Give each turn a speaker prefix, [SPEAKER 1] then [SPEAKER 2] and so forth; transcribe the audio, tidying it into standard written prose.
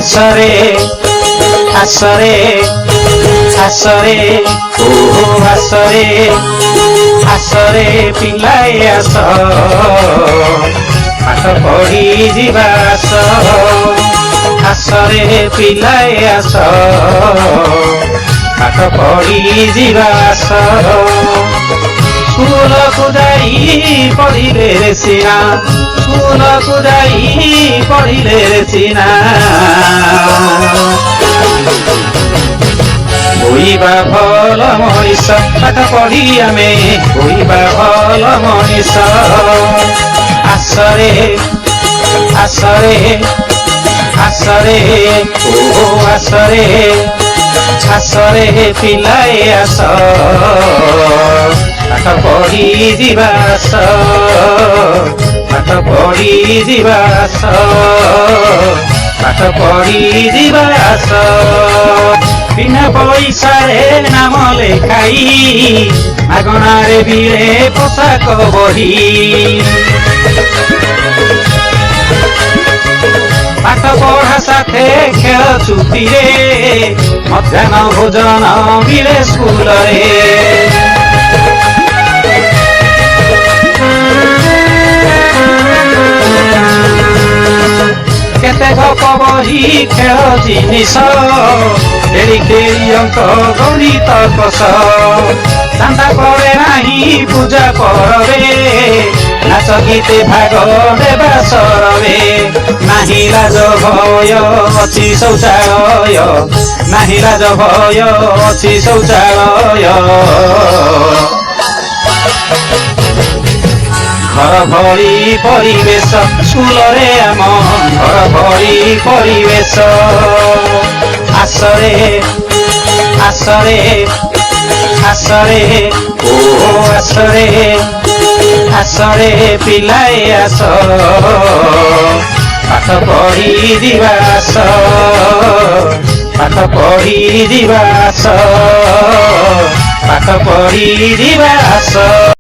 [SPEAKER 1] আসরে আসরে আসরে ও আসরে আসরে পিলাই আস পাঠ পড়ি ଯିବା ଆସ আসরে পিলাই আস পাঠ পড়ি ଯିବା আস স্কুলକୁ যাই পড়িলে সিনা স্কুলକୁ যাই পড়িলে সিনা হইবা ভাল মଣିষ পাঠ পড়ি আমি হইবা ভাল মଣିষ আসরে আসরে আসরে ও আসরে আসরে পিলাই আস পাঠ পড়ি ଯିବା ଆସ ପାଠ ପଢି ଯିବା ଆସ ପାଠ ପଢି ଯିବା ଆସ ବିନା ପଇସାରେ ନାମ ଲେଖାଇ ମାଗଣାରେ ବିଳେ ପୋଷାକ ବହି ପାଠ ପଢା ସାଥେ ଖେଳ ଛୁଟିରେ ମଧ୍ୟାହ୍ନ ଭୋଜନ ମିଳେ ସ୍କୁଲରେ କେତେ ଗପ ବହି ଖେଳ ଜିନିଷ ଖେଳି ଖେଳି ଅଙ୍କ ଗଣିତ କଷ ଚାନ୍ଦା ପଡ଼େ ନାହିଁ ପୂଜା ପରବେ ନାଚ ଗୀତେ ଭାଗ ଦେବା ସରବେ ନାହିଁ ଲାଜ ଭୟ ଅଛି ଶୌଚାଳୟ ନାହିଁ ଲାଜ ଭୟ ଅଛି ଶୌଚାଳୟ ঘর ভরি পরিবেশ স্কুলরে আম ঘর ভরি পরিবেশ আসরে আসরে আসরে ও আসরে আসরে পিলাই আস পাঠ পড়ি ଯିବା ଆସ ପାଠ ପଢି ଯିବା ଆସ ପାଠ ପଢି ଯିବା ଆସ।